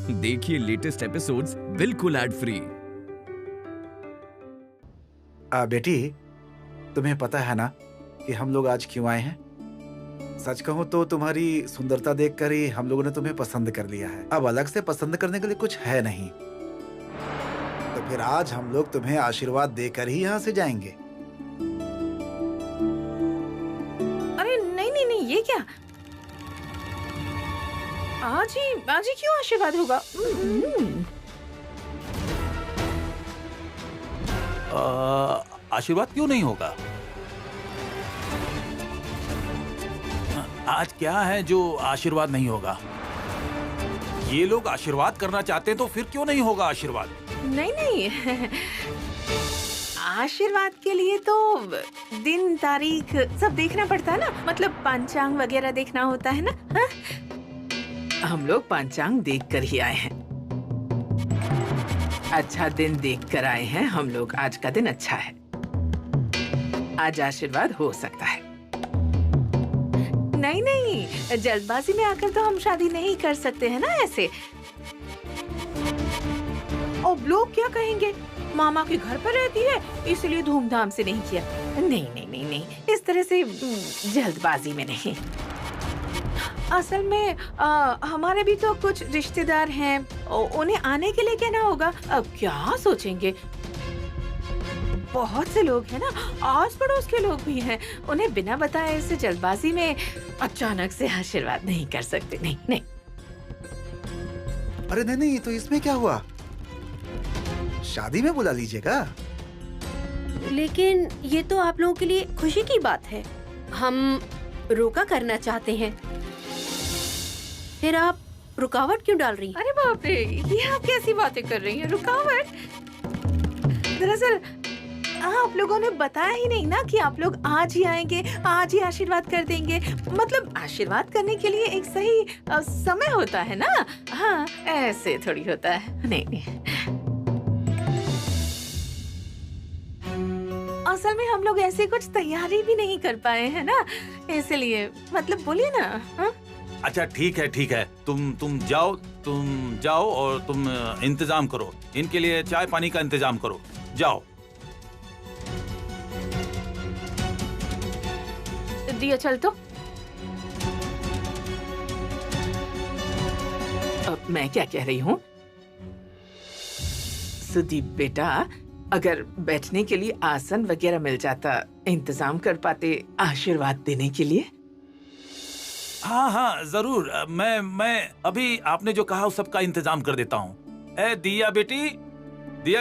देखिए latest episodes बिल्कुल ad free. बेटी, तुम्हें पता है ना कि हम लोग आज क्यों आए हैं? सच कहूं तो तुम्हारी सुंदरता देखकर ही हम लोगों ने तुम्हें पसंद कर लिया है। अब अलग से पसंद करने के लिए कुछ है नहीं। तो फिर आज हम लोग तुम्हें आशीर्वाद देकर ही यहाँ से जाएंगे। अरे नहीं नहीं नहीं, ये क्या? आज ही क्यों आशीर्वाद होगा? आशीर्वाद क्यों नहीं होगा? आज क्या है जो आशीर्वाद नहीं होगा? ये लोग आशीर्वाद करना चाहते हैं तो फिर क्यों नहीं होगा आशीर्वाद? नहीं नहीं आशीर्वाद के लिए तो दिन तारीख सब देखना पड़ता है ना, मतलब पंचांग वगैरह देखना होता है ना। हाँ? हम लोग पंचांग देख कर ही आए हैं। अच्छा दिन देख कर आए हैं हम लोग। आज का दिन अच्छा है, आज आशीर्वाद हो सकता है। नहीं नहीं, जल्दबाजी में आकर तो हम शादी नहीं कर सकते हैं ना ऐसे। और लोग क्या कहेंगे? मामा के घर पर रहती है इसलिए धूमधाम से नहीं किया। नहीं नहीं नहीं नहीं, इस तरह से जल्दबाजी में नहीं। असल में हमारे भी तो कुछ रिश्तेदार हैं, उन्हें आने के लिए कहना होगा। अब क्या सोचेंगे? बहुत से लोग हैं ना, आस पड़ोस के लोग भी हैं। उन्हें बिना बताए ऐसे जल्दबाजी में अचानक से आशीर्वाद नहीं कर सकते। नहीं नहीं। अरे नहीं नहीं, तो इसमें क्या हुआ? शादी में बुला लीजिएगा। लेकिन ये तो आप लोगों के लिए खुशी की बात है। हम रोका करना चाहते हैं, फिर आप रुकावट क्यों डाल रही हैं? अरे बाप रे, ये आप कैसी बातें कर रही हैं? रुकावट? दरअसल आप लोगों ने बताया ही नहीं ना कि आप लोग आज ही आएंगे, आज ही आशीर्वाद कर देंगे। मतलब आशीर्वाद करने के लिए एक सही समय होता है ना। हाँ, ऐसे थोड़ी होता है। नहीं नहीं, असल में हम लोग ऐसे कुछ तैयारी भी नहीं कर पाए हैं ना, इसलिए। मतलब बोलिए ना। हाँ? अच्छा ठीक है, तुम जाओ और तुम इंतजाम करो। इनके लिए चाय पानी का इंतजाम करो, जाओ। दिया चल तो। अब मैं क्या कह रही हूँ? सुदीप बेटा, अगर बैठने के लिए आसन वगैरह मिल जाता, इंतजाम कर पाते आशीर्वाद देने के लिए। हाँ जरूर। मैं अभी आपने जो कहा उस सब का इंतजाम कर देता हूँ। दिया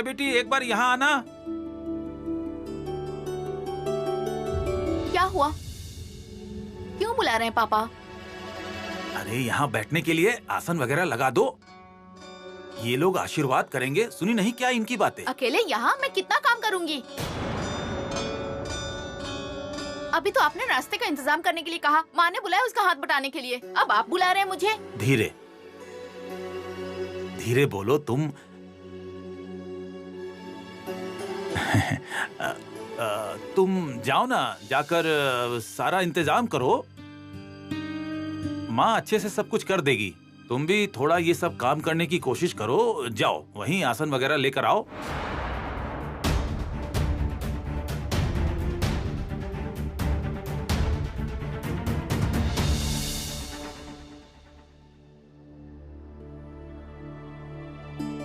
बेटी एक बार यहाँ आना। क्या हुआ? क्यों बुला रहे हैं पापा? अरे यहाँ बैठने के लिए आसन वगैरह लगा दो। ये लोग आशीर्वाद करेंगे, सुनी नहीं क्या इनकी बातें? अकेले यहाँ मैं कितना काम करूंगी? अभी तो आपने रास्ते का इंतजाम करने के लिए कहा, माँ ने बुलाया उसका हाथ बटाने के लिए। अब आप बुला रहे हैं मुझे? धीरे धीरे बोलो तुम। तुम जाओ ना, जाकर सारा इंतजाम करो। माँ अच्छे से सब कुछ कर देगी। तुम भी थोड़ा ये सब काम करने की कोशिश करो। जाओ वहीं आसन वगैरह लेकर आओ।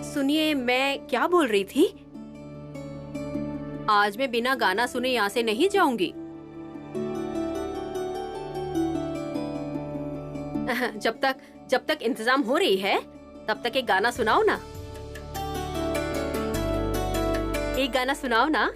सुनिए, मैं क्या बोल रही थी? आज मैं बिना गाना सुने यहाँ से नहीं जाऊंगी। जब तक इंतजाम हो रही है तब तक एक गाना सुनाओ ना। एक गाना सुनाओ ना।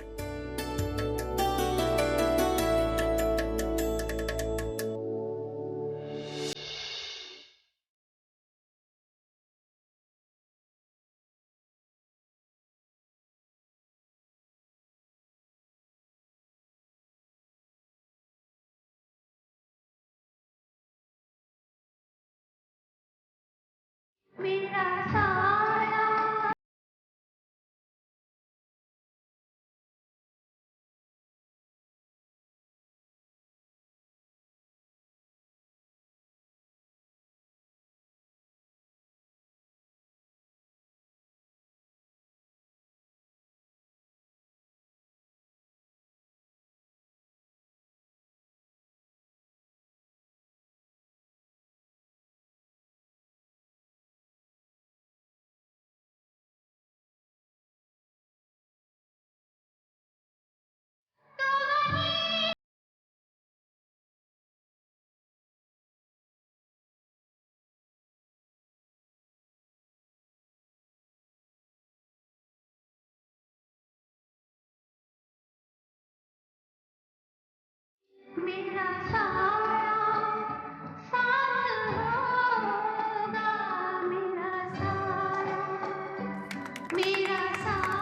मेरा साया साथ होगा, मेरा साया मेरा साया।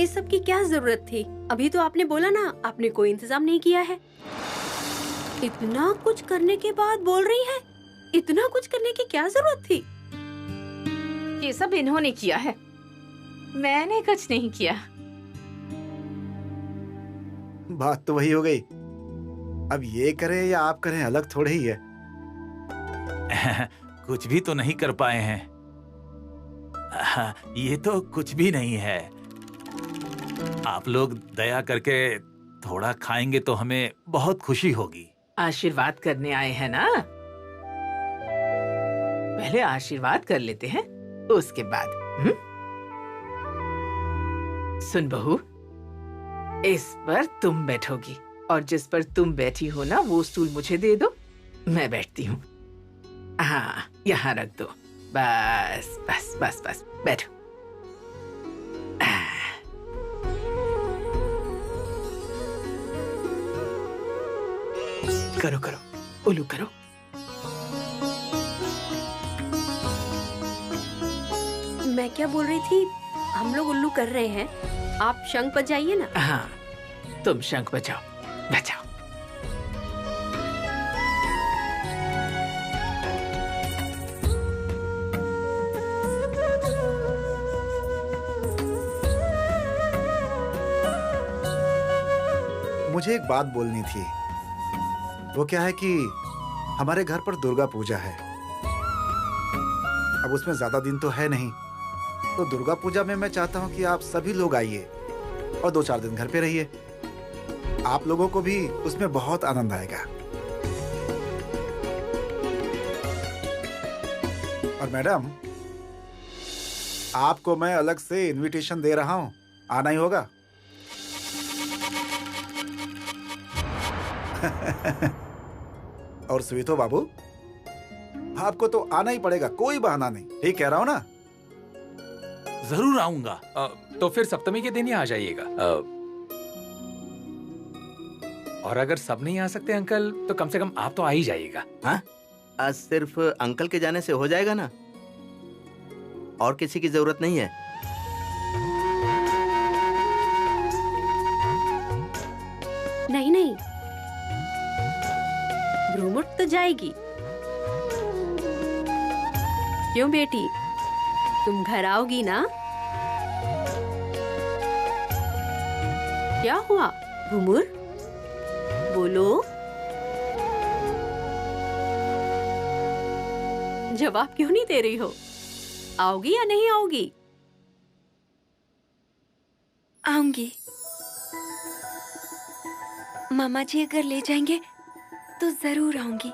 इस सब की क्या जरूरत थी? अभी तो आपने बोला ना आपने कोई इंतजाम नहीं किया है। इतना कुछ करने के बाद बोल रही है इतना कुछ करने की क्या जरूरत थी? ये सब इन्होंने किया है, मैंने कुछ नहीं किया। बात तो वही हो गई। अब ये करें या आप करें अलग थोड़े ही है। कुछ भी तो नहीं कर पाए हैं। ये तो कुछ भी नहीं है। आप लोग दया करके थोड़ा खाएंगे तो हमें बहुत खुशी होगी। आशीर्वाद करने आए हैं ना, पहले आशीर्वाद कर लेते हैं उसके बाद। सुन बहू, इस पर तुम बैठोगी और जिस पर तुम बैठी हो ना वो स्टूल मुझे दे दो, मैं बैठती हूँ। हाँ, यहाँ रख दो। बस बस बस बस बैठो। करो करो, उल्लू करो। मैं क्या बोल रही थी, हम लोग उल्लू कर रहे हैं, आप शंख बजाइए ना। हाँ, तुम शंख बजाओ, बजाओ। मुझे एक बात बोलनी थी। वो क्या है कि हमारे घर पर दुर्गा पूजा है। अब उसमें ज्यादा दिन तो है नहीं, तो दुर्गा पूजा में मैं चाहता हूँ कि आप सभी लोग आइए और 2-4 दिन घर पे रहिए। आप लोगों को भी उसमें बहुत आनंद आएगा। और मैडम, आपको मैं अलग से इनविटेशन दे रहा हूँ, आना ही होगा। और स्वीतो बाबू, आपको तो आना ही पड़ेगा, कोई बहाना नहीं। ठीक कह रहा हूँ ना? जरूर आऊंगा। तो फिर सप्तमी के दिन ही आ जाइएगा। और अगर सब नहीं आ सकते अंकल, तो कम से कम आप तो आ ही जाइएगा। हाँ, आज सिर्फ अंकल के जाने से हो जाएगा ना? और किसी की जरूरत नहीं है। नहीं नहीं, भ्रूमुट तो जाएगी। क्यों बेटी, तुम घर आओगी ना? क्या हुआ भूमुर, बोलो। जवाब क्यों नहीं दे रही हो? आओगी या नहीं आओगी? आऊंगी। मामा जी अगर ले जाएंगे तो जरूर आऊंगी।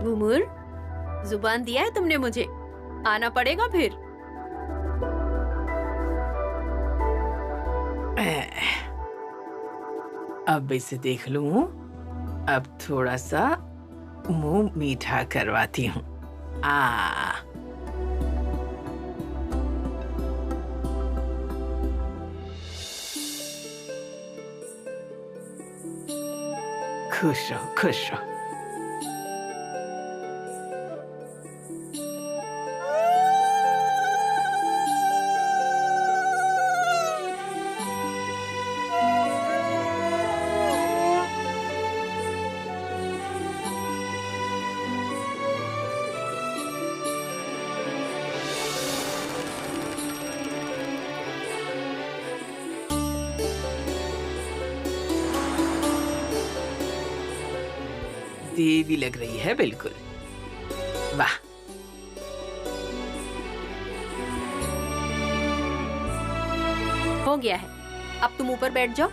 भूमुर, जुबान दिया है तुमने मुझे, आना पड़ेगा फिर। अब इसे देख लूं, अब थोड़ा सा मुंह मीठा करवाती हूँ। खुश रहो, खुश रहो। देवी लग रही है बिल्कुल। वाह, हो गया है, अब तुम ऊपर बैठ जाओ।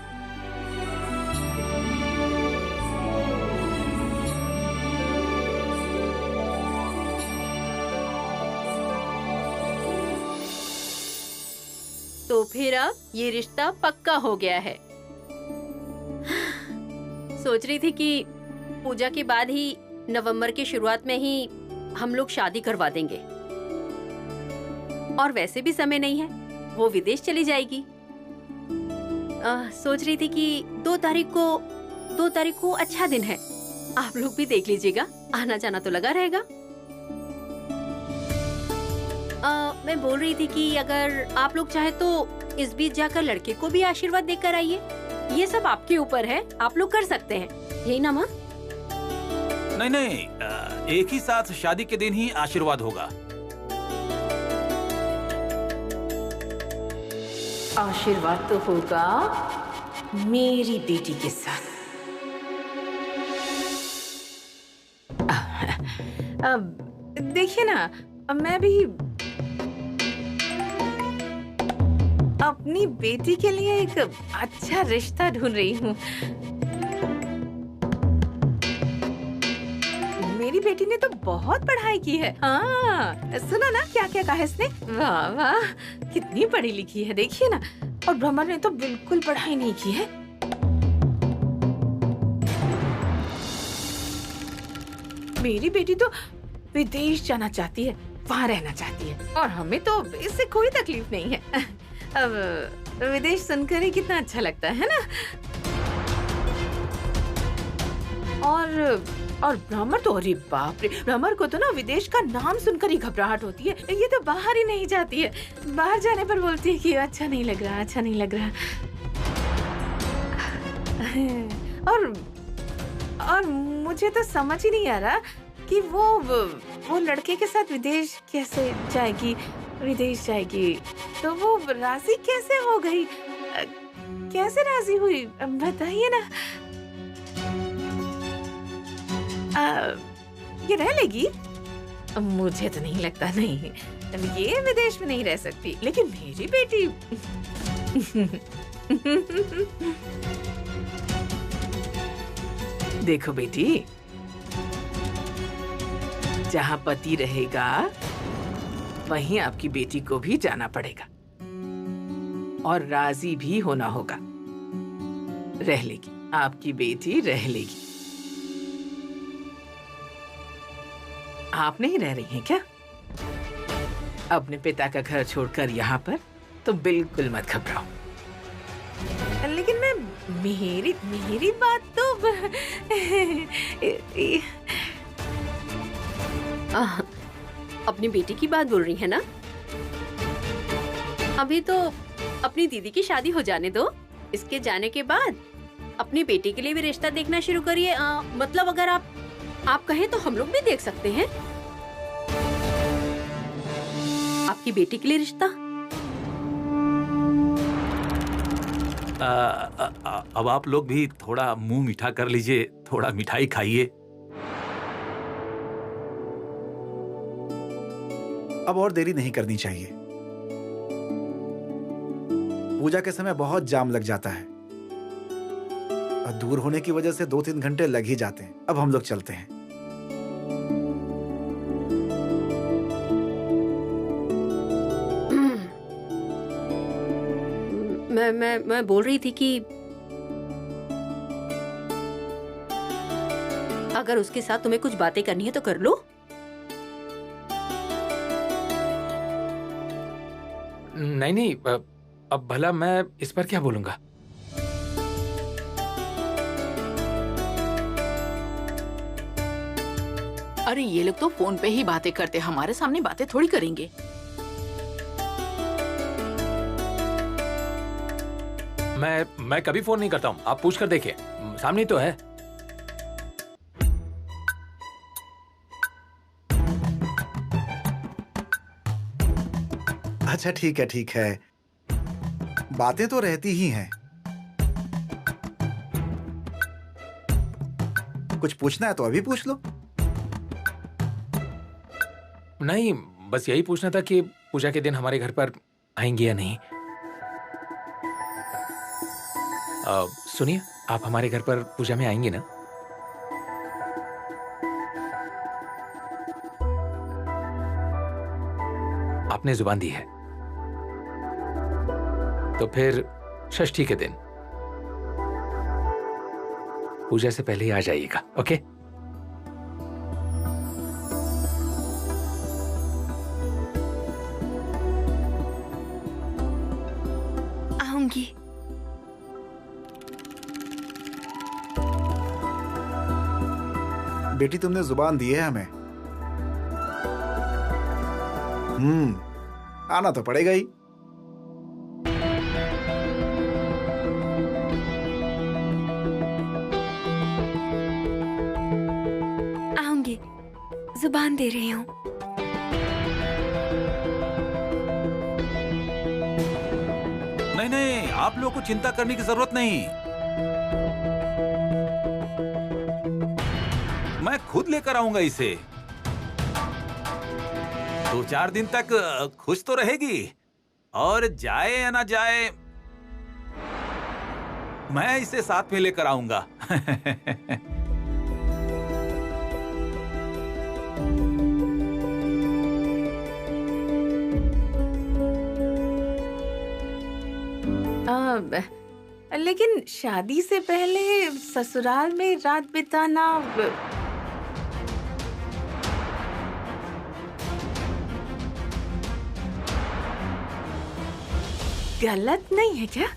तो फिर अब ये रिश्ता पक्का हो गया है। सोच रही थी कि पूजा के बाद ही नवंबर की शुरुआत में ही हम लोग शादी करवा देंगे। और वैसे भी समय नहीं है, वो विदेश चली जाएगी। सोच रही थी कि 2 तारीख को अच्छा दिन है, आप लोग भी देख लीजिएगा, आना जाना तो लगा रहेगा। मैं बोल रही थी कि अगर आप लोग चाहे तो इस बीच जाकर लड़के को भी आशीर्वाद देकर आइए। ये सब आपके ऊपर है, आप लोग कर सकते हैं, यही ना माँ? नहीं नहीं, एक ही साथ शादी के दिन ही आशीर्वाद होगा। आशीर्वाद तो होगा मेरी बेटी के साथ। अब देखिए ना, मैं भी अपनी बेटी के लिए एक अच्छा रिश्ता ढूंढ रही हूँ। मेरी बेटी ने तो बहुत पढ़ाई की है। हाँ, सुना ना क्या क्या कहा इसने? वाह वाह, कितनी पढ़ी लिखी है, देखिए ना। और भ्रमर ने तो बिल्कुल पढ़ाई नहीं की है। मेरी बेटी तो विदेश जाना चाहती है, वहाँ रहना चाहती है, और हमें तो इससे कोई तकलीफ नहीं है। अब विदेश सुनकर ही कितना अच्छा लगता है ना। और भ्रमर तो, अरे बाप रे, भ्रमर को तो ना विदेश का नाम सुनकर ही घबराहट होती है। ये तो बाहर ही नहीं जाती है, बाहर जाने पर बोलती है कि अच्छा नहीं लग रहा, अच्छा नहीं लग रहा। और मुझे तो समझ ही नहीं आ रहा कि वो लड़के के साथ विदेश कैसे जाएगी। विदेश जाएगी तो वो राजी कैसे हो गई, कैसे राजी हुई, बताइए ना। ये रह लेगी? मुझे तो नहीं लगता, नहीं, ये विदेश में नहीं रह सकती। लेकिन मेरी बेटी देखो बेटी, जहाँ पति रहेगा वहीं आपकी बेटी को भी जाना पड़ेगा और राजी भी होना होगा। रह लेगी, आपकी बेटी रह लेगी। आप नहीं रह रही हैं क्या अपने पिता का घर छोड़कर यहाँ पर? तो बिल्कुल मत घबराओ। लेकिन मैं मेरी बात तो अपनी बेटी की बात बोल रही है ना? अभी तो अपनी दीदी की शादी हो जाने दो। इसके जाने के बाद अपनी बेटी के लिए भी रिश्ता देखना शुरू करिए। मतलब अगर आप कहें तो हम लोग भी देख सकते हैं आपकी बेटी के लिए रिश्ता। अब आप लोग भी थोड़ा मुंह मीठा कर लीजिए, थोड़ा मिठाई खाइए। अब और देरी नहीं करनी चाहिए। पूजा के समय बहुत जाम लग जाता है और दूर होने की वजह से 2-3 घंटे लग ही जाते हैं। अब हम लोग चलते हैं। मैं बोल रही थी कि अगर उसके साथ तुम्हें कुछ बातें करनी है तो कर लो। नहीं, अब भला मैं इस पर क्या बोलूंगा? अरे ये लोग तो फोन पे ही बातें करते, हमारे सामने बातें थोड़ी करेंगे। मैं कभी फोन नहीं करता हूँ, आप पूछ कर देखिए, सामने तो है। अच्छा ठीक है, ठीक है, बातें तो रहती ही हैं। कुछ पूछना है तो अभी पूछ लो। नहीं, बस यही पूछना था कि पूजा के दिन हमारे घर पर आएंगे या नहीं। सुनिए, आप हमारे घर पर पूजा में आएंगे ना? आपने जुबान दी है। तो फिर षष्ठी के दिन पूजा से पहले ही आ जाइएगा, ओके? आऊंगी। बेटी तुमने जुबान दी है हमें। आना तो पड़ेगा ही। आऊंगी, जुबान दे रही हूँ। नहीं नहीं, आप लोगों को चिंता करने की जरूरत नहीं। मैं खुद लेकर आऊंगा इसे। 2-4 दिन तक खुश तो रहेगी, और जाए या ना जाए मैं इसे साथ में लेकर आऊंगा। लेकिन शादी से पहले ससुराल में रात बिताना गलत नहीं है क्या?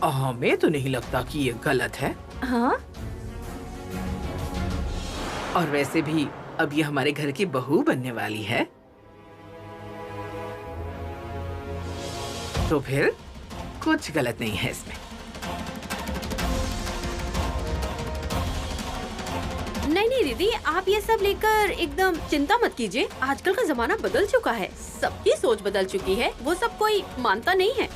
हमें तो नहीं लगता कि ये गलत है। हाँ, और वैसे भी अब ये हमारे घर की बहू बनने वाली है, तो फिर कुछ गलत नहीं है इसमें। नहीं नहीं दीदी, आप ये सब लेकर एकदम चिंता मत कीजिए। आजकल का जमाना बदल चुका है, सबकी सोच बदल चुकी है, वो सब कोई मानता नहीं है।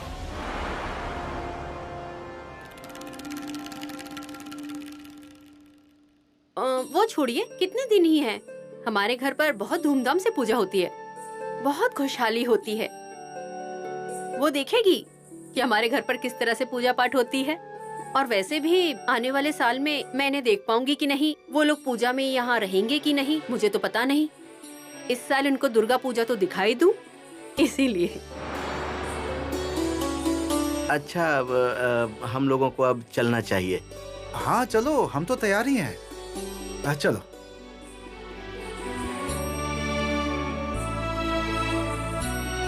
वो छोड़िए, कितने दिन ही हैं। हमारे घर पर बहुत धूमधाम से पूजा होती है, बहुत खुशहाली होती है। वो देखेगी कि हमारे घर पर किस तरह से पूजा पाठ होती है। और वैसे भी आने वाले साल में मैं इन्हें देख पाऊंगी कि नहीं, वो लोग पूजा में यहाँ रहेंगे कि नहीं, मुझे तो पता नहीं। इस साल इनको दुर्गा पूजा तो दिखाई दूं, इसीलिए। अच्छा, अब हम लोगों को अब चलना चाहिए। हाँ चलो, हम तो तैयार ही हैं। चलो।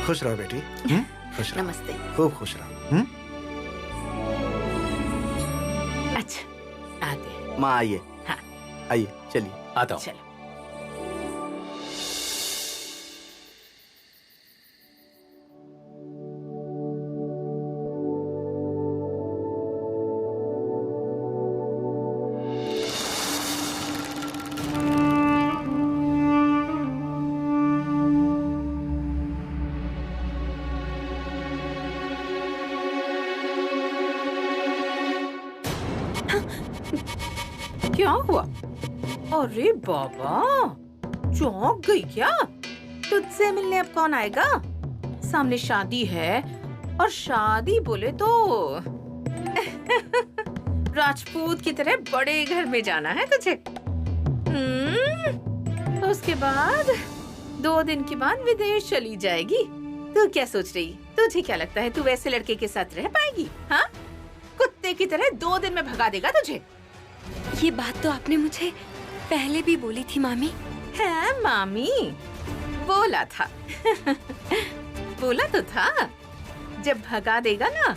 खुश रहो बेटी। खुश रहो। नमस्ते। खूब खुश रहो। अच्छा आते हैं। माँ आइए। हाँ। आइए, चलिए। आता हूँ। चलो। क्या हुआ? अरे बाबा, चौंक गई क्या? तुझसे मिलने अब कौन आएगा? सामने शादी है, और शादी बोले तो राजपूत की तरह बड़े घर में जाना है तुझे। तो उसके बाद 2 दिन के बाद विदेश चली जाएगी। तू क्या सोच रही? तुझे क्या लगता है तू वैसे लड़के के साथ रह पाएगी? हाँ, कुत्ते की तरह 2 दिन में भगा देगा तुझे। ये बात तो आपने मुझे पहले भी बोली थी मामी। है मामी, बोला था। बोला तो था, जब भगा देगा ना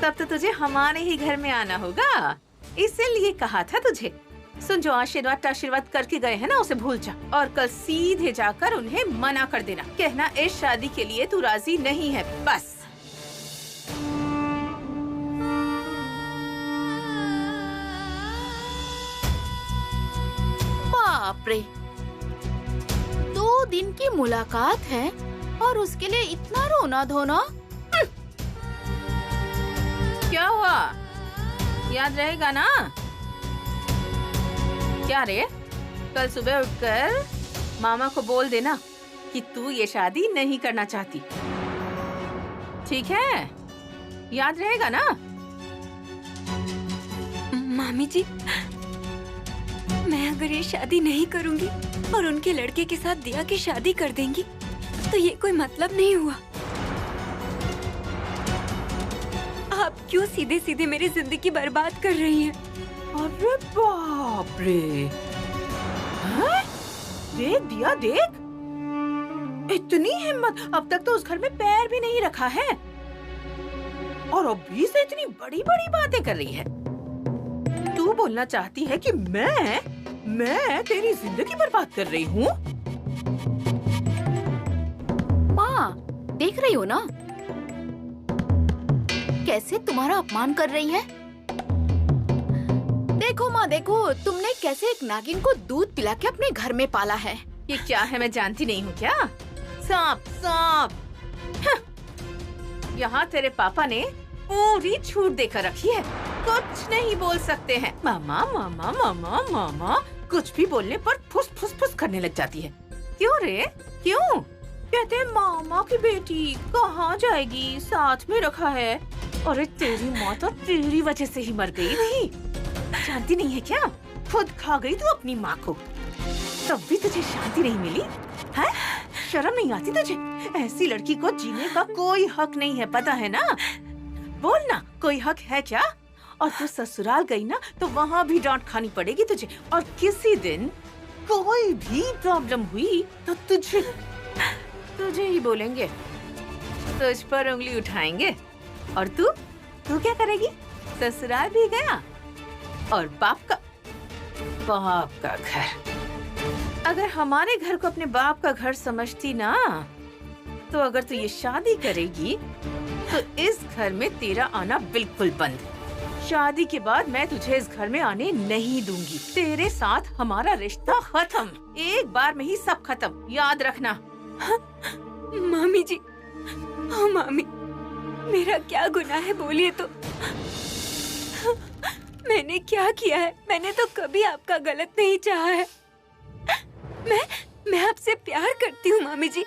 तब तो तुझे हमारे ही घर में आना होगा, इसीलिए कहा था तुझे। सुन, जो आशीर्वाद करके गए हैं ना, उसे भूल जा, और कल सीधे जाकर उन्हें मना कर देना। कहना इस शादी के लिए तू राजी नहीं है, बस। बाप रे, 2 दिन की मुलाकात है और उसके लिए इतना रोना धोना। क्या हुआ? याद रहेगा ना? क्या रे, कल सुबह उठकर मामा को बोल देना कि तू ये शादी नहीं करना चाहती। ठीक है? याद रहेगा ना? मामी जी, मैं अगर ये शादी नहीं करूंगी और उनके लड़के के साथ दिया की शादी कर देंगी तो ये कोई मतलब नहीं हुआ। आप क्यों सीधे सीधे मेरी जिंदगी बर्बाद कर रही हैं? अरे बाप रे, हाँ? देख दिया, देख, इतनी हिम्मत! अब तक तो उस घर में पैर भी नहीं रखा है और अभी से इतनी बड़ी बड़ी बातें कर रही है। तू बोलना चाहती है कि मैं तेरी जिंदगी बर्बाद कर रही हूँ? माँ, देख रही हो ना कैसे तुम्हारा अपमान कर रही है। देखो माँ, देखो तुमने कैसे एक नागिन को दूध पिला के अपने घर में पाला है। ये क्या है, मैं जानती नहीं हूँ क्या? सांप, सांप। हाँ। यहाँ तेरे पापा ने पूरी छूट देकर रखी है, कुछ नहीं बोल सकते हैं। मामा मामा मामा मामा कुछ भी बोलने पर फुस फुस फुस करने लग जाती है। क्यों रे, क्यों? कहते हैं मामा की बेटी कहाँ जाएगी, साथ में रखा है। अरे तेरी माँ तो तेरी वजह से ही मर गई थी, जानती नहीं है क्या? खुद खा गई तू अपनी माँ को, तब भी तुझे शांति नहीं मिली है? शर्म नहीं आती तुझे? ऐसी लड़की को जीने का कोई हक नहीं है, पता है ना? बोल ना, कोई हक है क्या? और तू ससुराल गई ना तो वहाँ भी डांट खानी पड़ेगी तुझे, और किसी दिन कोई भी प्रॉब्लम हुई तो तुझे ही बोलेंगे, तुझ पर उंगली उठाएंगे। और तू क्या करेगी? ससुराल भी गया और बाप का घर। अगर हमारे घर को अपने बाप का घर समझती ना, तो अगर तू ये शादी करेगी तो इस घर में तेरा आना बिल्कुल बंद। शादी के बाद मैं तुझे इस घर में आने नहीं दूंगी। तेरे साथ हमारा रिश्ता खत्म, एक बार में ही सब खत्म, याद रखना। मामी जी, ओ मामी, मेरा क्या गुनाह है बोलिए तो? मैंने क्या किया है? मैंने तो कभी आपका गलत नहीं चाहा है। मैं आपसे प्यार करती हूँ मामी जी,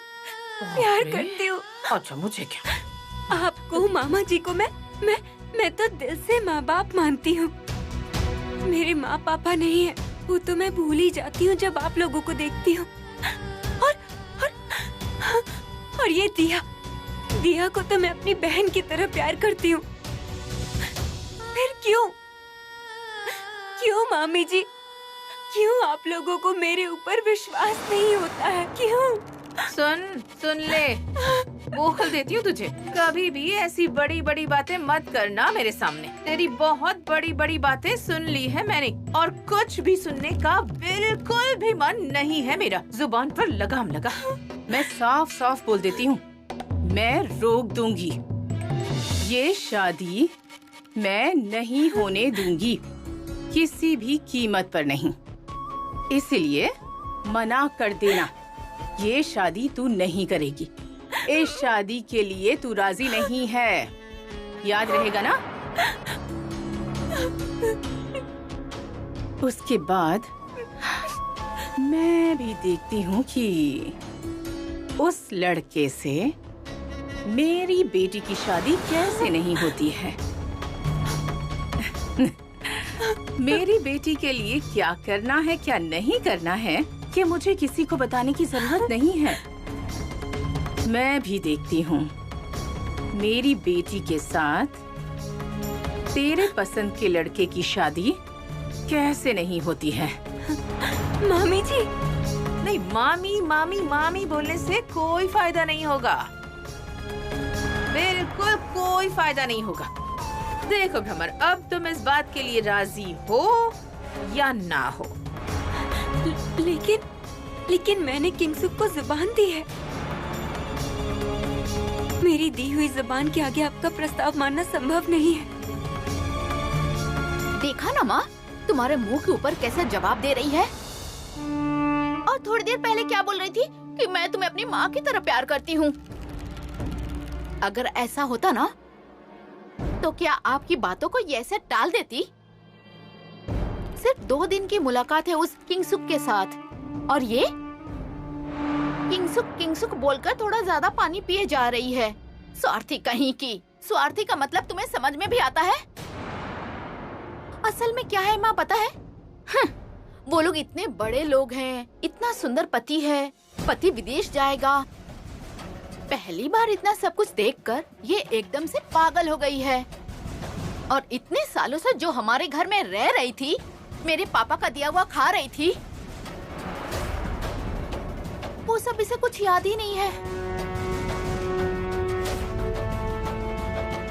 प्यार करती हूँ। अच्छा, मुझे क्या? आपको, मामा जी को मैं तो दिल से माँ बाप मानती हूँ। मेरे माँ पापा नहीं है, वो तो मैं भूल ही जाती हूँ जब आप लोगों को देखती हूँ। और ये दिया को तो मैं अपनी बहन की तरह प्यार करती हूँ। फिर क्यों मामी जी, क्यों आप लोगों को मेरे ऊपर विश्वास नहीं होता है? क्यों? सुन ले, बोल देती हूँ तुझे, कभी भी ऐसी बड़ी बड़ी बातें मत करना मेरे सामने। तेरी बहुत बड़ी बड़ी बातें सुन ली है मैंने, और कुछ भी सुनने का बिल्कुल भी मन नहीं है मेरा। जुबान पर लगाम लगा। मैं साफ साफ बोल देती हूँ, मैं रोक दूंगी ये शादी, मैं नहीं होने दूंगी, किसी भी कीमत पर नहीं। इसलिए मना कर देना, ये शादी तू नहीं करेगी। इस शादी के लिए तू राजी नहीं है, याद रहेगा ना? उसके बाद मैं भी देखती हूँ कि उस लड़के से मेरी बेटी की शादी कैसे नहीं होती है। मेरी बेटी के लिए क्या करना है, क्या नहीं करना है, कि मुझे किसी को बताने की जरूरत नहीं है। मैं भी देखती हूँ मेरी बेटी के साथ तेरे पसंद के लड़के की शादी कैसे नहीं होती है। मामी जी, नहीं, मामी मामी मामी बोलने से कोई फायदा नहीं होगा, बिल्कुल कोई फायदा नहीं होगा। देखो भ्रमर, अब तुम इस बात के लिए राजी हो या ना हो? लेकिन मैंने किंगसुक को जुबान दी है। मेरी दी हुई जुबान के आगे आपका प्रस्ताव मानना संभव नहीं है। देखा ना माँ, तुम्हारे मुंह के ऊपर कैसे जवाब दे रही है। और थोड़ी देर पहले क्या बोल रही थी कि मैं तुम्हें अपनी माँ की तरह प्यार करती हूँ। अगर ऐसा होता ना तो क्या आपकी बातों को ये ऐसे टाल देती? सिर्फ 2 दिन की मुलाकात है उस किंगसुक के साथ, और ये किंगसुक बोलकर थोड़ा ज्यादा पानी पिए जा रही है। स्वार्थी कहीं की। स्वार्थी का मतलब तुम्हें समझ में भी आता है? असल में क्या है माँ पता है? वो लोग इतने बड़े लोग हैं, इतना सुंदर पति है, पति विदेश जाएगा। पहली बार इतना सब कुछ देखकर ये एकदम से पागल हो गई है। और इतने सालों से जो हमारे घर में रह रही थी, मेरे पापा का दिया हुआ खा रही थी, वो सब इसे कुछ याद ही नहीं है।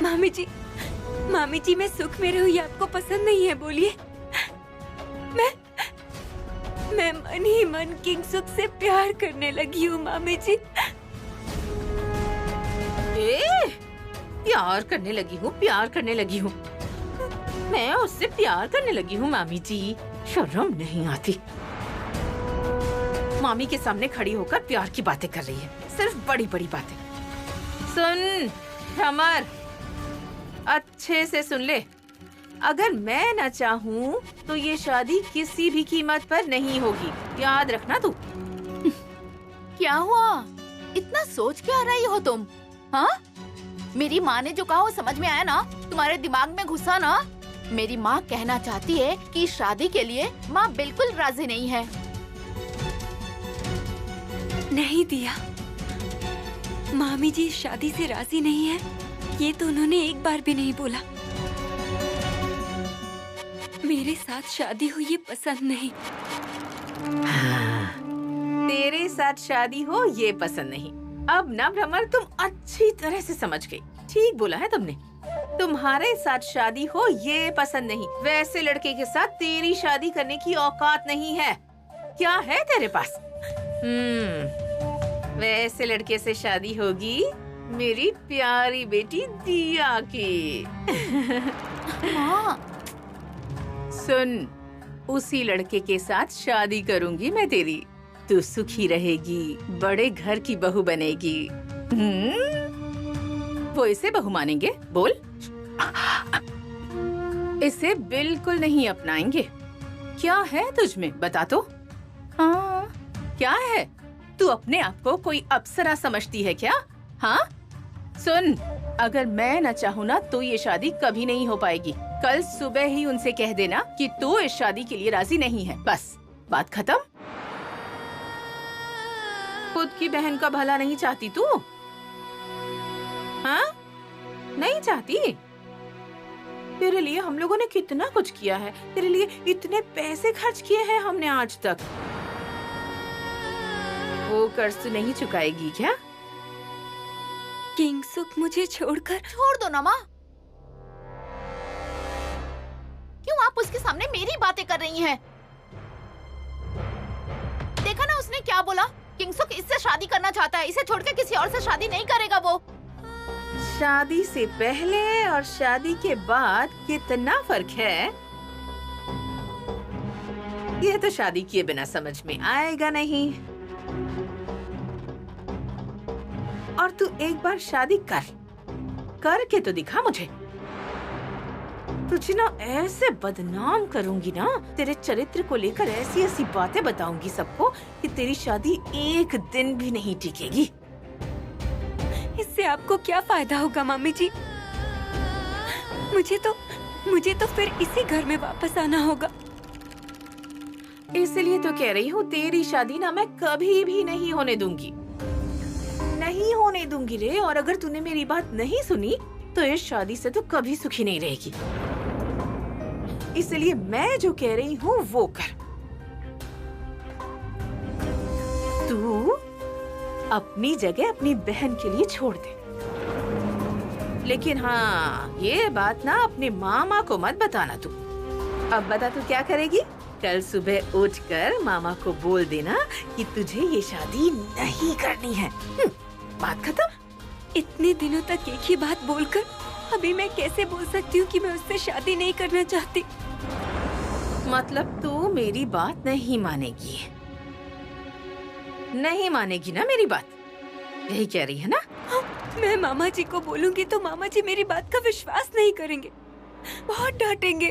मामी जी मैं सुख में रहूं ये आपको पसंद नहीं है? बोलिए। मैं मन ही मन किंग सुख से प्यार करने लगी हूँ मामी जी। प्यार करने लगी हूँ, प्यार करने लगी हूँ। मैं उससे प्यार करने लगी हूँ मामी जी। शर्म नहीं आती। मामी के सामने खड़ी होकर प्यार की बातें कर रही है, सिर्फ बड़ी बड़ी बातें। सुन भ्रमर, अच्छे से सुन ले। अगर मैं न चाहूँ तो ये शादी किसी भी कीमत पर नहीं होगी, याद रखना तू। क्या हुआ? इतना सोच क्या रही हो तुम? हाँ? मेरी माँ ने जो कहा वो समझ में आया ना? तुम्हारे दिमाग में घुसा ना? मेरी माँ कहना चाहती है कि शादी के लिए माँ बिल्कुल राजी नहीं है। नहीं दिया, मामी जी शादी से राजी नहीं है, ये तो उन्होंने एक बार भी नहीं बोला। मेरे साथ शादी हुई ये पसंद नहीं। तेरे साथ शादी हो ये पसंद नहीं। अब ना भ्रमर, तुम अच्छी तरह से समझ गई। ठीक बोला है तुमने। तुम्हारे साथ शादी हो ये पसंद नहीं। वैसे लड़के के साथ तेरी शादी करने की औकात नहीं है। क्या है तेरे पास? वैसे लड़के से शादी होगी मेरी प्यारी बेटी दिया की। सुन, उसी लड़के के साथ शादी करूंगी मैं तेरी। तू सुखी रहेगी, बड़े घर की बहू बनेगी। वो इसे बहू मानेंगे? बोल। इसे बिल्कुल नहीं अपनाएंगे। क्या है तुझ में, बता तो। हाँ, क्या है? तू अपने आप को कोई अप्सरा समझती है क्या? हाँ? सुन, अगर मैं न चाहूँ ना तो ये शादी कभी नहीं हो पाएगी। कल सुबह ही उनसे कह देना कि तू इस शादी के लिए राजी नहीं है। बस, बात खत्म। खुद की बहन का भला नहीं चाहती तू? हाँ? नहीं चाहती? तेरे लिए हम लोगों ने कितना कुछ किया है। तेरे लिए इतने पैसे खर्च किए हैं हमने आज तक। वो कर्ज तू नहीं चुकाएगी क्या? किंग सुख मुझे छोड़कर। छोड़ दो ना माँ। क्यों आप उसके सामने मेरी बातें कर रही हैं? देखा ना उसने क्या बोला? किंग सुख इससे शादी करना चाहता है, इसे छोड़ के किसी और से शादी नहीं करेगा वो। शादी से पहले और शादी के बाद कितना फर्क है, ये तो शादी किए बिना समझ में आएगा नहीं। और तू एक बार शादी करके तो दिखा मुझे। तुझे ना ऐसे बदनाम करूंगी ना, तेरे चरित्र को लेकर ऐसी ऐसी बातें बताऊंगी सबको कि तेरी शादी एक दिन भी नहीं टिकेगी। इससे आपको क्या फायदा होगा मामी जी? मुझे तो फिर इसी घर में वापस आना होगा। इसलिए तो कह रही हूँ, तेरी शादी ना मैं कभी भी नहीं होने दूंगी, नहीं होने दूंगी रे। और अगर तूने मेरी बात नहीं सुनी तो इस शादी से तो कभी सुखी नहीं रहेगी। इसलिए मैं जो कह रही हूँ वो कर। तू अपनी जगह अपनी बहन के लिए छोड़ दे, लेकिन हाँ, ये बात ना अपने मामा को मत बताना तू। अब बता तू क्या करेगी? कल सुबह उठकर मामा को बोल देना कि तुझे ये शादी नहीं करनी है। बात खत्म। इतने दिनों तक एक ही बात बोलकर अभी मैं कैसे बोल सकती हूँ कि मैं उससे शादी नहीं करना चाहती? मतलब तू मेरी बात नहीं मानेगी? नहीं मानेगी ना मेरी बात? यही कह रही है ना? हाँ, मैं मामा जी को बोलूंगी तो मामा जी मेरी बात का विश्वास नहीं करेंगे, बहुत डांटेंगे,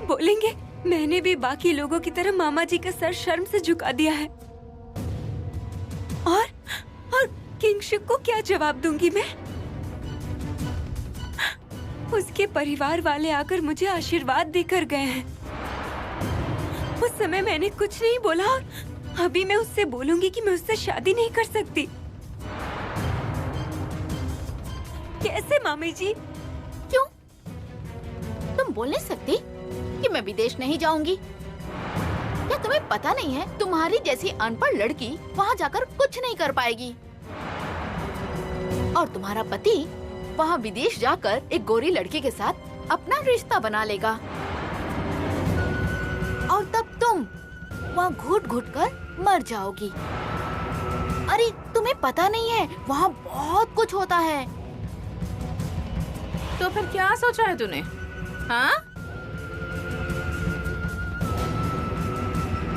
बोलेंगे मैंने भी बाकी लोगों की तरह मामा जी का सर शर्म से झुका दिया है। और किंग शुक को क्या जवाब दूंगी मैं? उसके परिवार वाले आकर मुझे आशीर्वाद देकर गए हैं। उस समय मैंने कुछ नहीं बोला और अभी मैं उससे बोलूंगी कि मैं उससे शादी नहीं कर सकती। कैसे मामी जी? क्यों? तुम बोल नहीं सकती कि मैं विदेश नहीं जाऊंगी? क्या तुम्हें पता नहीं है तुम्हारी जैसी अनपढ़ लड़की वहाँ जाकर कुछ नहीं कर पाएगी और तुम्हारा पति वहाँ विदेश जाकर एक गोरी लड़की के साथ अपना रिश्ता बना लेगा और तब तुम वहाँ घुट घुट कर मर जाओगी। अरे तुम्हें पता नहीं है वहाँ बहुत कुछ होता है। तो फिर क्या सोचा है तूने? हाँ,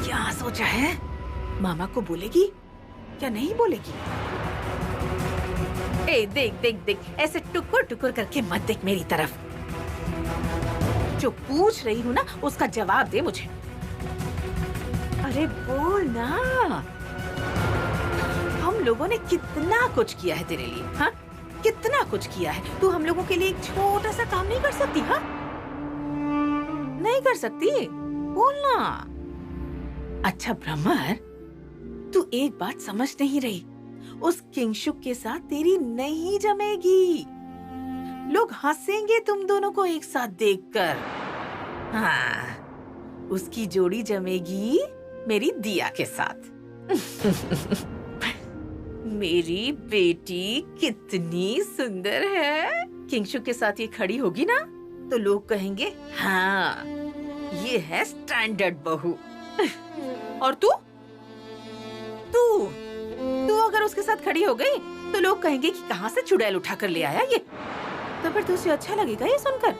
क्या सोचा है? मामा को बोलेगी क्या नहीं बोलेगी? ए देख देख देख, ऐसे टुकुर टुकुर करके मत देख मेरी तरफ। जो पूछ रही हूँ ना उसका जवाब दे मुझे। अरे बोल ना। हम लोगों ने कितना कुछ किया है तेरे लिए, हाँ? कितना कुछ किया है। तू हम लोगों के लिए एक छोटा सा काम नहीं कर सकती? हाँ, नहीं कर सकती? बोलना। अच्छा भ्रमर, तू एक बात समझ नहीं रही। उस किंगशुक के साथ तेरी नहीं जमेगी। लोग हंसेंगे तुम दोनों को एक साथ देखकर। हाँ, उसकी जोड़ी जमेगी मेरी दिया के साथ। मेरी बेटी कितनी सुंदर है। किंगशुक के साथ ये खड़ी होगी ना तो लोग कहेंगे हाँ, ये है स्टैंडर्ड बहू। और तू तू तू अगर उसके साथ खड़ी हो गई तो लोग कहेंगे कि कहाँ से चुड़ैल उठा कर ले आया ये। तो फिर तुझे अच्छा लगेगा ये सुनकर?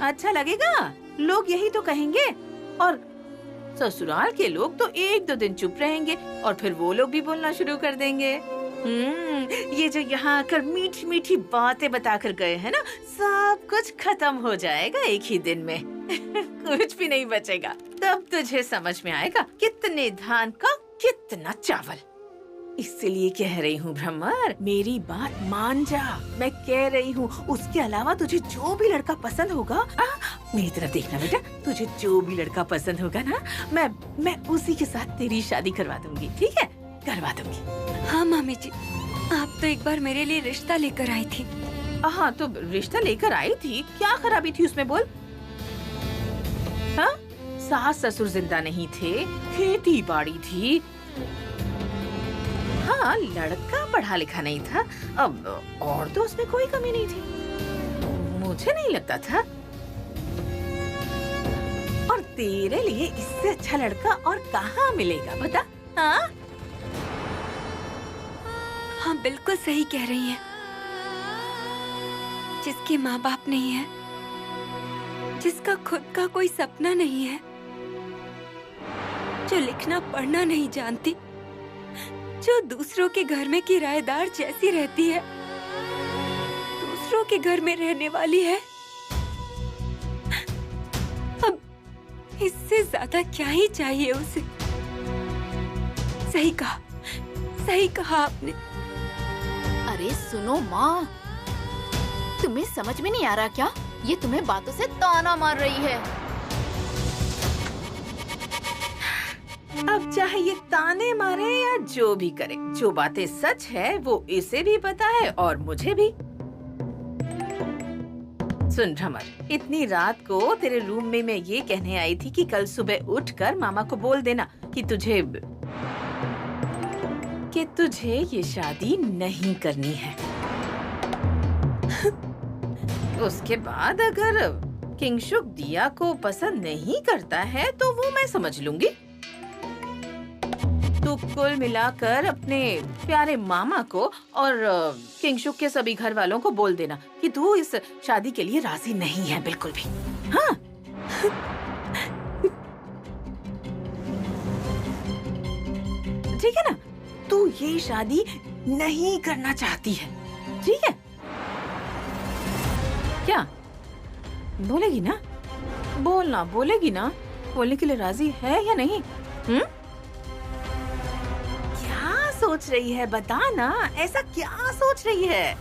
अच्छा लगेगा? लोग यही तो कहेंगे। और ससुराल के लोग तो एक दो दिन चुप रहेंगे और फिर वो लोग भी बोलना शुरू कर देंगे। ये जो यहाँ आकर मीठी मीठी बातें बताकर गए हैं ना, सब कुछ खत्म हो जाएगा एक ही दिन में। कुछ भी नहीं बचेगा। तब तुझे समझ में आएगा कितने धान का कितना चावल। इसलिए कह रही हूँ भ्रमर, मेरी बात मान जा। मैं कह रही हूँ, उसके अलावा तुझे जो भी लड़का पसंद होगा, मेरी तरफ देखना बेटा, तुझे जो भी लड़का पसंद होगा ना, मैं उसी के साथ तेरी शादी करवा दूंगी। ठीक है? करवा दूंगी। हाँ मामी जी, आप तो एक बार मेरे लिए रिश्ता लेकर आई थी। हाँ, तो रिश्ता लेकर आई थी, क्या खराबी थी उसमें बोल? हाँ, सास ससुर जिंदा नहीं थे, खेती बाड़ी थी। हाँ, लड़का पढ़ा लिखा नहीं था। अब और तो उसमें कोई कमी नहीं थी, मुझे नहीं लगता था। और तेरे लिए इससे अच्छा लड़का और कहाँ मिलेगा बता? हाँ? हाँ, बिल्कुल सही कह रही हैं। जिसके माँ बाप नहीं है, जिसका खुद का कोई सपना नहीं है, जो लिखना पढ़ना नहीं जानती, जो दूसरों के घर में किराएदार जैसी रहती है, दूसरों के घर में रहने वाली है। अब इससे ज्यादा क्या ही चाहिए उसे? सही कहा आपने। अरे सुनो माँ, तुम्हें समझ में नहीं आ रहा क्या? ये तुम्हें बातों से ताना मार रही है। अब चाहे ये ताने मारे या जो भी करे, जो बातें सच है वो इसे भी पता है और मुझे भी। सुन भ्रमर, इतनी रात को तेरे रूम में मैं ये कहने आई थी कि कल सुबह उठकर मामा को बोल देना कि तुझे ये शादी नहीं करनी है। उसके बाद अगर किंगशुक दिया को पसंद नहीं करता है तो वो मैं समझ लूंगी। तू कुल मिलाकर अपने प्यारे मामा को और किंगशुक के सभी घर वालों को बोल देना कि तू इस शादी के लिए राजी नहीं है बिल्कुल भी। हाँ? ठीक है ना? तू ये शादी नहीं करना चाहती है, ठीक है? क्या बोलेगी ना? बोलना, बोलेगी ना? बोलने के लिए राजी है या नहीं? क्या सोच रही है बता ना, ऐसा क्या सोच रही है?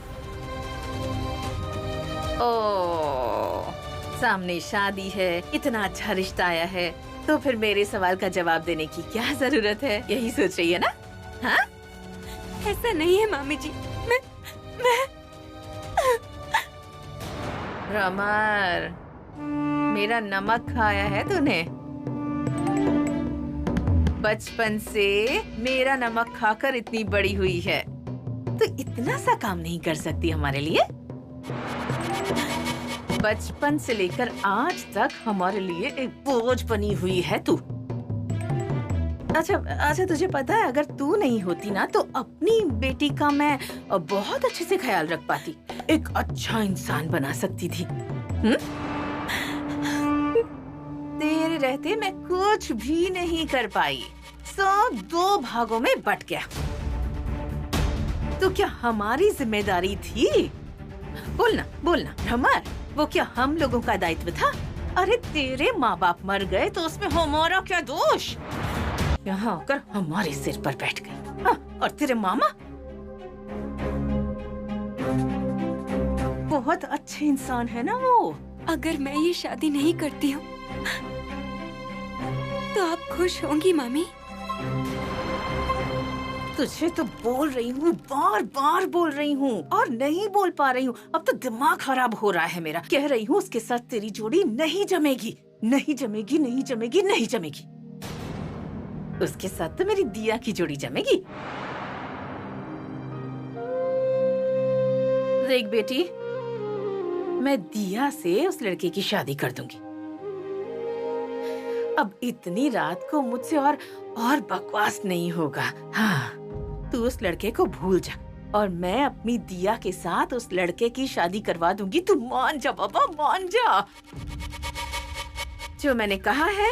ओ, सामने शादी है, इतना अच्छा रिश्ता आया है, तो फिर मेरे सवाल का जवाब देने की क्या जरूरत है? यही सोच रही है ना? हाँ? ऐसा नहीं है मामी जी। मैं भ्रमर, मेरा नमक खाया है तूने? बचपन से मेरा नमक खाकर इतनी बड़ी हुई है, तो इतना सा काम नहीं कर सकती हमारे लिए? बचपन से लेकर आज तक हमारे लिए एक बोझ बनी हुई है तू। अच्छा, तुझे पता है, अगर तू नहीं होती ना तो अपनी बेटी का मैं बहुत अच्छे से ख्याल रख पाती, एक अच्छा इंसान बना सकती थी। तेरे रहते मैं कुछ भी नहीं कर पाई, सब 2 भागों में बट गया। तो क्या हमारी जिम्मेदारी थी? बोलना भ्रमर, वो क्या हम लोगों का दायित्व था? अरे तेरे माँ बाप मर गए तो उसमें हमारा क्या दोष? यहाँ आकर हमारे सिर पर बैठ गए। हाँ, और तेरे मामा बहुत अच्छे इंसान है ना वो। अगर मैं ये शादी नहीं करती हूँ तो आप खुश होंगी मामी? तुझे तो बोल रही हूँ, बार बार बोल रही हूँ और नहीं बोल पा रही हूँ। अब तो दिमाग खराब हो रहा है मेरा। कह रही हूँ उसके साथ तेरी जोड़ी नहीं जमेगी, नहीं जमेगी, नहीं जमेगी, नहीं जमेगी। उसके साथ तो मेरी दिया की जोड़ी जमेगी। देख बेटी, मैं दिया से उस लड़के की शादी कर दूंगी। अब इतनी रात को मुझसे और बकवास नहीं होगा। हाँ, तू उस लड़के को भूल जा और मैं अपनी दिया के साथ उस लड़के की शादी करवा दूंगी। तू मान जा बाबा, मान जा। जो मैंने कहा है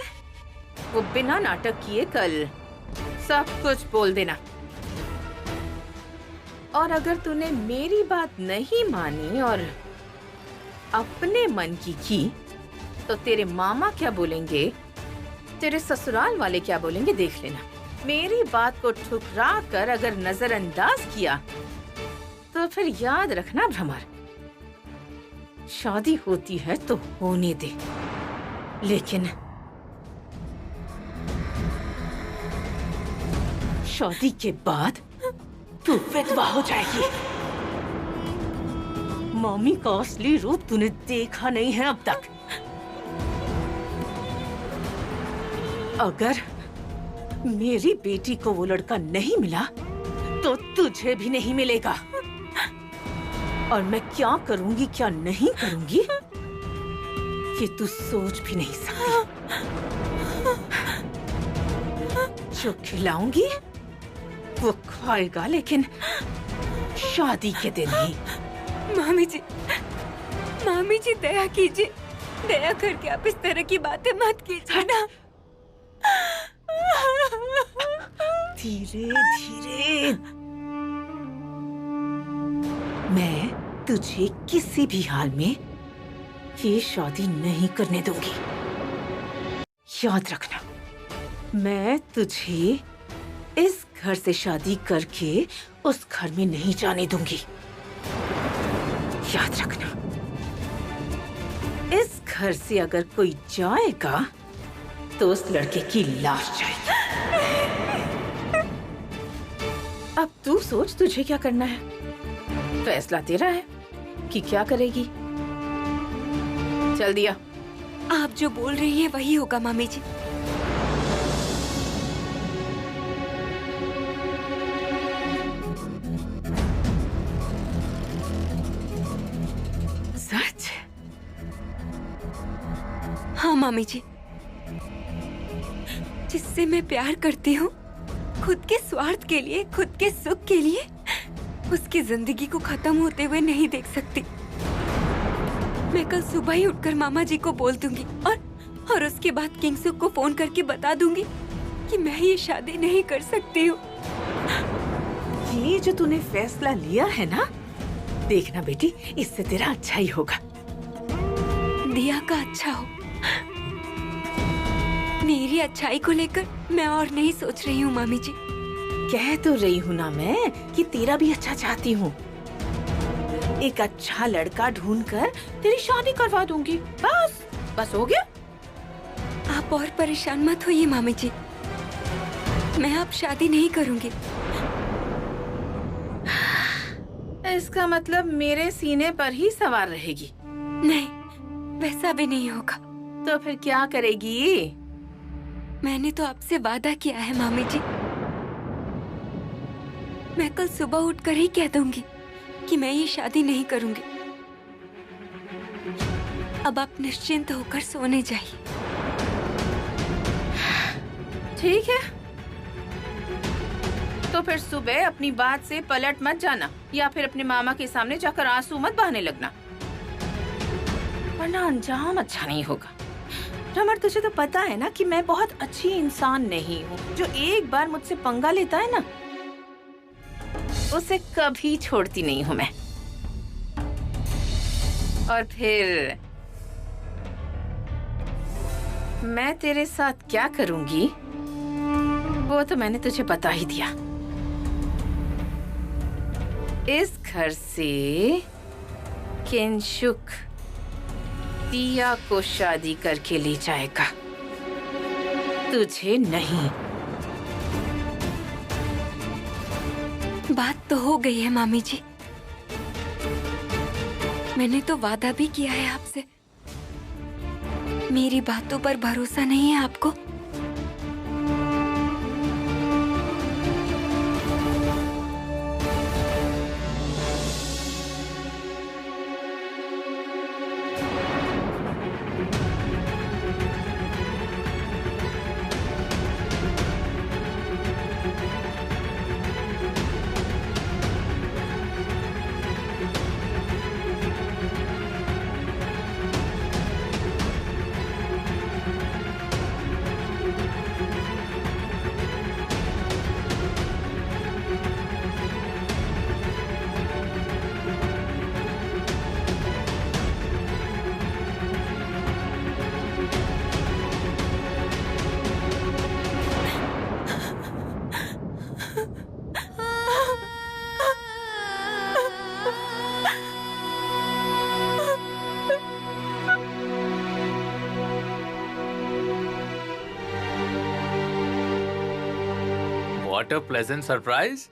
वो बिना नाटक किए कल सब कुछ बोल देना। और अगर तूने मेरी बात नहीं मानी और अपने मन की तो तेरे मामा क्या बोलेंगे, तेरे ससुराल वाले क्या बोलेंगे, देख लेना। मेरी बात को ठुकरा कर अगर नजरअंदाज किया तो फिर याद रखना भ्रमर, शादी होती है तो होने दे, लेकिन शादी के बाद तू विधवा हो जाएगी। मम्मी का असली रूप तूने देखा नहीं है अब तक। अगर मेरी बेटी को वो लड़का नहीं मिला तो तुझे भी नहीं मिलेगा। और मैं क्या करूंगी क्या नहीं करूंगी ये तू सोच भी नहीं सकती। जो खिलाऊंगी वो खाएगा, लेकिन शादी के दिन ही। मामी जी दया कीजिए, दया करके आप इस तरह की बातें मत कीजिए ना। धीरे धीरे। मैं तुझे किसी भी हाल में ये शादी नहीं करने दूंगी। याद रखना, मैं तुझे इस घर से शादी करके उस घर में नहीं जाने दूंगी। याद रखना, इस घर से अगर कोई जाएगा तो उस लड़के की लाश जाएगी। अब तू सोच तुझे क्या करना है, फैसला तेरा है कि क्या करेगी। चल दिया। आप जो बोल रही है वही होगा मामी जी। सच? हाँ मामी जी, जिससे मैं प्यार करती हूँ, खुद के स्वार्थ के लिए, खुद के सुख के लिए उसकी जिंदगी को खत्म होते हुए नहीं देख सकती। मैं कल सुबह ही उठकर मामा जी को बोल दूंगी और उसके बाद किंगसुक को फोन करके बता दूंगी कि मैं ये शादी नहीं कर सकती हूँ। ये जो तूने फैसला लिया है ना, देखना बेटी, इससे तेरा अच्छा ही होगा। दिया का अच्छा हो। मेरी अच्छाई को लेकर मैं और नहीं सोच रही हूँ मामी जी। कह तो रही हूँ ना मैं कि तेरा भी अच्छा चाहती हूँ। एक अच्छा लड़का ढूंढकर तेरी शादी करवा दूंगी। बस हो गया। आप आप और परेशान मत होइए मामी जी, मैं अब शादी नहीं करूंगी। इसका मतलब मेरे सीने पर ही सवार रहेगी? नहीं, वैसा भी नहीं होगा। तो फिर क्या करेगी? मैंने तो आपसे वादा किया है मामी जी, मैं कल सुबह उठकर ही कह दूंगी कि मैं ये शादी नहीं करूंगी। अब आप निश्चिंत होकर सोने जाइए। ठीक है, तो फिर सुबह अपनी बात से पलट मत जाना, या फिर अपने मामा के सामने जाकर आंसू मत बहाने लगना, वरना अंजाम अच्छा नहीं होगा। रमन, तुझे तो पता है ना कि मैं बहुत अच्छी इंसान नहीं हूँ। जो एक बार मुझसे पंगा लेता है ना, उसे कभी छोड़ती नहीं हूँ मैं। और फिर मैं तेरे साथ क्या करूंगी वो तो मैंने तुझे बता ही दिया। इस घर से किंशुक दिया को शादी करके ले जाएगा, तुझे नहीं। बात तो हो गई है मामी जी, मैंने तो वादा भी किया है आपसे। मेरी बातों पर भरोसा नहीं है आपको? What a pleasant surprise.